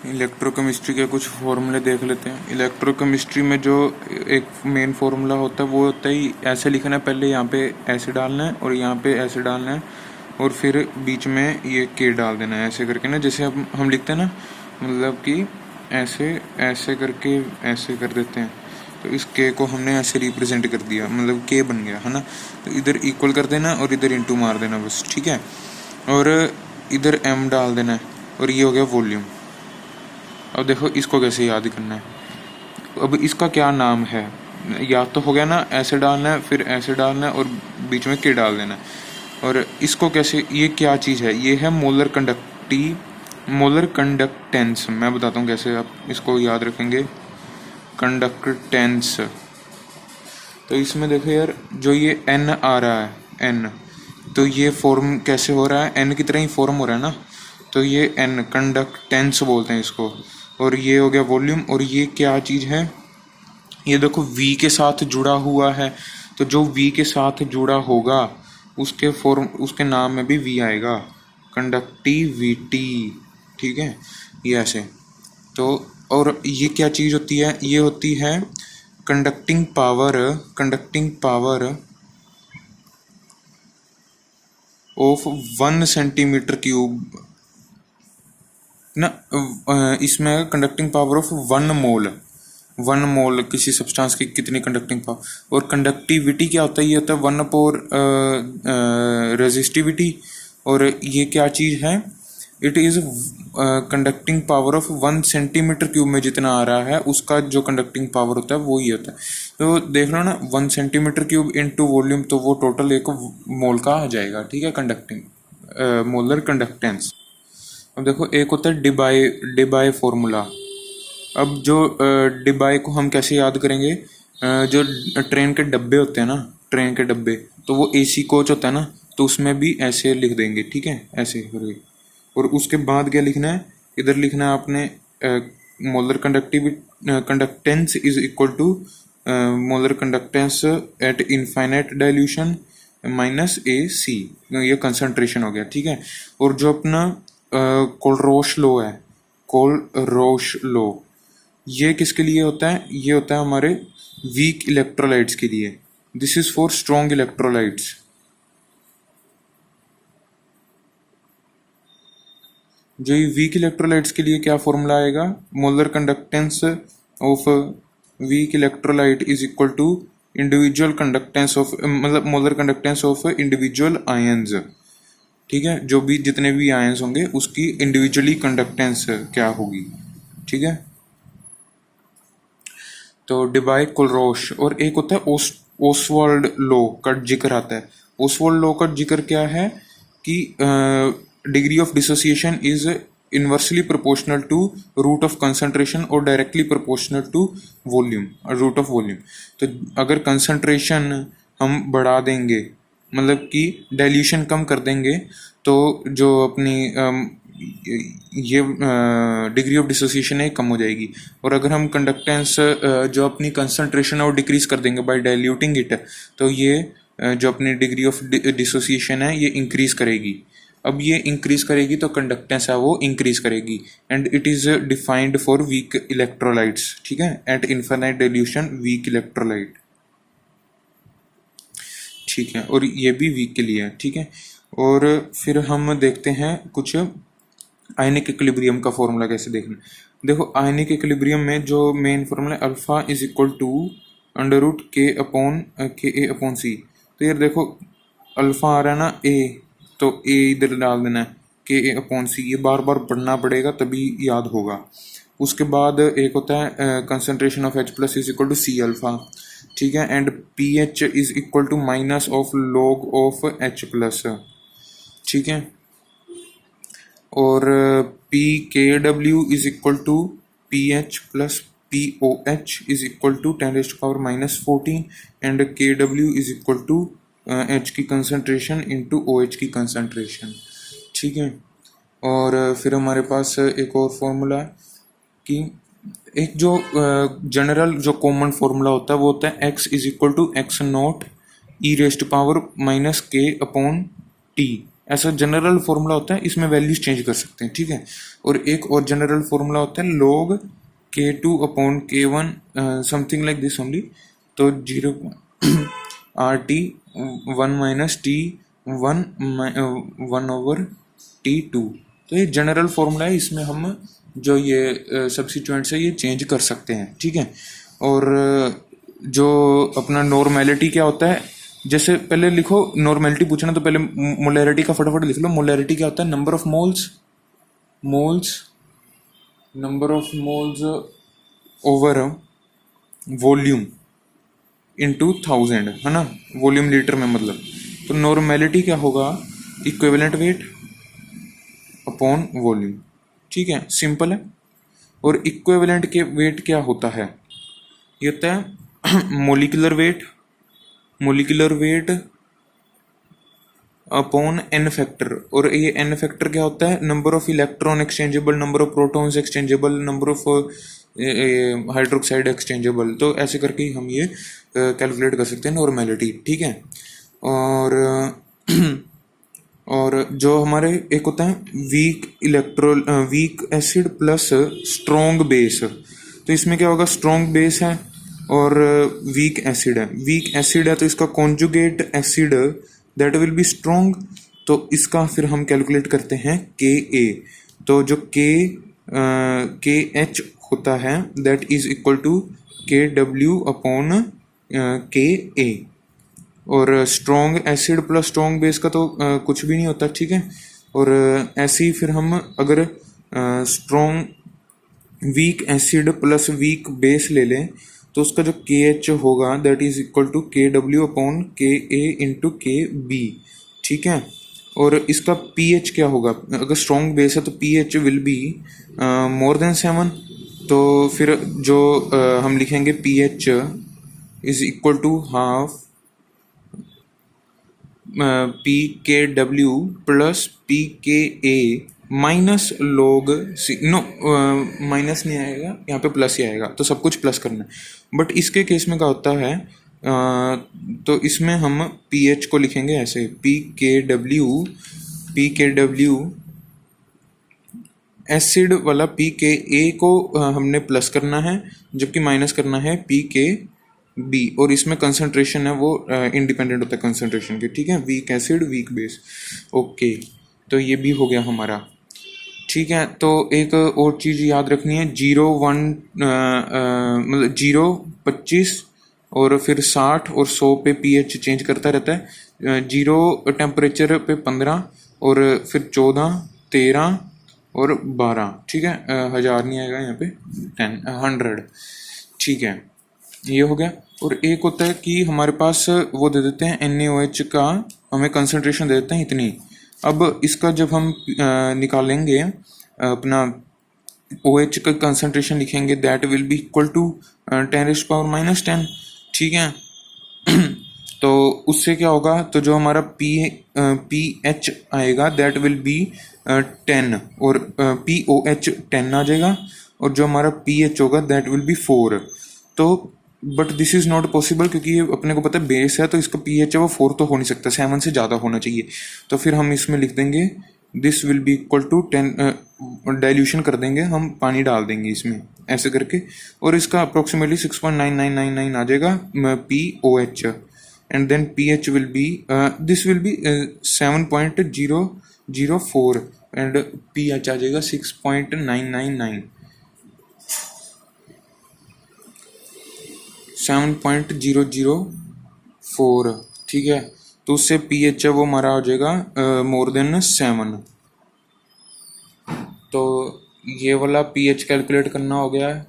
Electrochemistry के कुछ फॉर्मूले देख लेते हैं। इलेक्ट्रोकेमिस्ट्री में जो एक मेन फार्मूला होता है वो होता है ऐसे लिखना है, पहले यहाँ पे ऐसे डालना है और यहाँ पे ऐसे डालना है और फिर बीच में ये के डाल देना है ऐसे करके ना, जैसे हम लिखते हैं ना, मतलब कि ऐसे ऐसे करके ऐसे कर देते हैं। तो इस के को हमने ऐसे रिप्रेजेंट कर दिया, मतलब के बन गया है ना। तो इधर इक्वल कर देना और इधर इंटू मार देना बस, ठीक है। और इधर एम डाल देना है और ये हो गया वॉल्यूम। अब देखो इसको कैसे याद करना है। अब इसका क्या नाम है, याद तो हो गया ना, ऐसे डालना है फिर ऐसे डालना है और बीच में के डाल देना है। और इसको कैसे, ये क्या चीज़ है, ये है मोलर कंडक्टेंस। मैं बताता हूँ कैसे आप इसको याद रखेंगे। कंडक्टेंस, तो इसमें देखो यार, जो ये एन आ रहा है, एन, तो ये फॉर्म कैसे हो रहा है, एन की तरह ही फॉर्म हो रहा है ना। तो ये एन कंडक्टेंस बोलते हैं इसको। और ये हो गया वॉल्यूम। और ये क्या चीज़ है, ये देखो वी के साथ जुड़ा हुआ है। तो जो वी के साथ जुड़ा होगा उसके फॉर्म, उसके नाम में भी वी आएगा, कंडक्टिविटी, ठीक है, ये ऐसे। तो और ये क्या चीज़ होती है, ये होती है conducting power of 1 centimetre cube ना। इसमें कंडक्टिंग पावर ऑफ 1 मोल किसी सब्सटेंस की कितनी कंडक्टिंग पावर। और कंडक्टिविटी क्या होता है, ये होता है 1/, रेजिस्टिविटी। और ये क्या चीज़ है, it is conducting power of 1 centimetre cube में जितना आ रहा है उसका जो कंडक्टिंग पावर होता है वो ही होता है। तो देख लो ना, 1 सेंटीमीटर क्यूब इंटू वॉल्यूम, तो वो टोटल 1 मोल का आ जाएगा, ठीक है, कंडक्टिंग मोलर कंडक्टेंस। अब देखो एक होता है डिबाई फॉर्मूला। अब जो डिबाई को हम कैसे याद करेंगे, जो ट्रेन के डब्बे होते हैं ना, ट्रेन के डब्बे, तो वो एसी कोच होता है ना, तो उसमें भी ऐसे लिख देंगे, ठीक है, ऐसे करके। और उसके बाद क्या लिखना है, इधर लिखना है आपने molar conductance is equal to molar conductance at infinite dilution minus A C, ये कंसंट्रेशन हो गया, ठीक है। और जो अपना कोलरोश लो है, कोलरोश लो, ये किसके लिए होता है, ये होता है हमारे वीक इलेक्ट्रोलाइट्स के लिए। This is for strong electrolytes. जो ये वीक इलेक्ट्रोलाइट्स के लिए क्या फॉर्मूला आएगा, molar conductance of weak electrolyte is equal to individual conductance of, मतलब molar conductance of individual ions, ठीक है। जो भी जितने भी आयंस होंगे उसकी इंडिविजुअली कंडक्टेंस क्या होगी, ठीक है। तो डिबाई कोलरोश। और एक होता है ओसवाल्ड लॉ का जिक्र आता है। ओसवाल्ड लॉ का जिक्र क्या है कि degree of dissociation is inversely proportional to root of concentration और directly proportional to volume, root of volume. तो अगर कंसंट्रेशन हम बढ़ा देंगे, मतलब कि डाइल्यूशन कम कर देंगे, तो जो अपनी ये डिग्री ऑफ डिसोसिएशन है कम हो जाएगी। और अगर हम कंडक्टेंस जो अपनी कंसंट्रेशन है वो डिक्रीज कर देंगे बाय डाइल्यूटिंग इट, तो ये जो अपनी डिग्री ऑफ डिसोसिएशन है ये इंक्रीज करेगी। अब ये इंक्रीज करेगी तो कंडक्टेंस है वो इंक्रीज करेगी। And it is defined for weak electrolytes, ठीक है, eight infinite dilution weak electrolyte, ठीक है। और ये भी वीक के लिए है, ठीक है। और फिर हम देखते हैं कुछ आयनिक इक्विलिब्रियम का फॉर्मूला कैसे देखना। देखो आयनिक इक्विलिब्रियम में जो main formula alpha is equal to under root K A upon सी। तो यार देखो अल्फा आ रहा है ना ए, तो ए इधर डाल देना है, के ए अपॉन सी, ये बार बार पढ़ना पड़ेगा तभी याद होगा। उसके बाद एक होता है concentration of H plus is equal to C alpha, ठीक है। And P H is equal to minus of log of H plus, ठीक है। और P K W is equal to P H plus P O H is equal to 10⁻⁻14 and K W is equal to H की concentration into O H की concentration, ठीक है। और फिर हमारे पास एक और फॉर्मूला है कि एक जो जनरल जो कॉमन फॉर्मूला होता है वो होता है x is equal to X naught E rest power minus K upon T, ऐसा जनरल फॉर्मूला होता है, इसमें वैल्यूज चेंज कर सकते हैं, ठीक है। और एक और जनरल फॉर्मूला होता है log K2 upon K1 something like this only. तो 0 RT 1 माइनस T1 1/T2। तो ये जनरल फॉर्मूला है, इसमें हम जो ये सब्स्टिट्यूएंट्स है ये चेंज कर सकते हैं, ठीक है। और जो अपना नॉर्मेलिटी क्या होता है, जैसे पहले लिखो नॉर्मेलिटी पूछना तो पहले मोलैरिटी का फटाफट लिख लो। मोलैरिटी क्या होता है, number of moles number of moles over volume into 1000, है ना, वॉल्यूम लीटर में मतलब। तो नॉर्मेलिटी क्या होगा, इक्विवेलेंट वेट अपॉन वॉल्यूम, ठीक है, सिंपल है। और इक्विवेलेंट के वेट क्या होता है, ये होता है molecular weight upon N factor. और ये एन फैक्टर क्या होता है, number of electron exchangeable, number of protons exchangeable, number of hydroxide exchangeable. तो ऐसे करके ही हम ये कैलकुलेट कर सकते हैं नॉर्मेलिटी, ठीक है। और और जो हमारे एक होता है week acid plus strong base. तो इसमें क्या होगा, स्ट्रॉन्ग बेस है और वीक एसिड है तो इसका conjugate acid that will be strong. तो इसका फिर हम कैलकुलेट करते हैं Ka। तो जो KH होता है that is equal to KW upon Ka। और strong acid plus strong base का तो कुछ भी नहीं होता, ठीक है। और ऐसे ही फिर हम अगर strong weak acid plus weak base ले लें तो उसका जो KH होगा that is equal to KW upon Ka into KB, ठीक है। और इसका pH क्या होगा, अगर स्ट्रॉन्ग बेस है तो pH will be more than 7। तो फिर जो हम लिखेंगे pH is equal to half PKW plus PKA minus log C। No, minus नहीं आएगा यहाँ पे, प्लस ही आएगा, तो सब कुछ प्लस करना है। बट इसके केस में क्या होता है, तो इसमें हम pH को लिखेंगे ऐसे PKW एसिड वाला PKA को हमने प्लस करना है जबकि माइनस करना है PKB। और इसमें कंसंट्रेशन है वो इंडिपेंडेंट होता है कंसंट्रेशन के, ठीक है, weak acid weak base. Okay, तो ये भी हो गया हमारा, ठीक है। तो एक और चीज़ याद रखनी है, 0 1 मतलब 0 25 और फिर 60 और 100 पे pH चेंज करता रहता है। 0 टेम्परेचर पे 15 और फिर 14 13 और 12, ठीक है। 1000 नहीं आएगा यहाँ पे, 100, ठीक है, ये हो गया। और एक होता है कि हमारे पास वो दे देते हैं NaOH का, हमें कंसंट्रेशन दे देते हैं इतनी। अब इसका जब हम निकालेंगे अपना OH का कंसंट्रेशन लिखेंगे that will be equal to 10⁻⁻10, ठीक है। तो उससे क्या होगा, तो जो हमारा pH आएगा दैट विल बी 10 और POH 10 आ जाएगा। और जो हमारा pH होगा दैट विल बी 4। तो but this is not possible क्योंकि ये अपने को पता है बेस है, तो इसका pH है वो 4 तो हो नहीं सकता, 7 से ज़्यादा होना चाहिए। तो फिर हम इसमें लिख देंगे this will be equal to 10, dilution कर देंगे हम, पानी डाल देंगे इसमें ऐसे करके, और इसका अप्रोक्सीमेटली 6.9999 आ जाएगा POH। And then pH will be this will be 7.004 and pH आ जाएगा 6.999 7.004, ठीक है। तो उससे pH है वो हमारा हो जाएगा मोर देन 7। तो ये वाला pH कैलकुलेट करना हो गया है।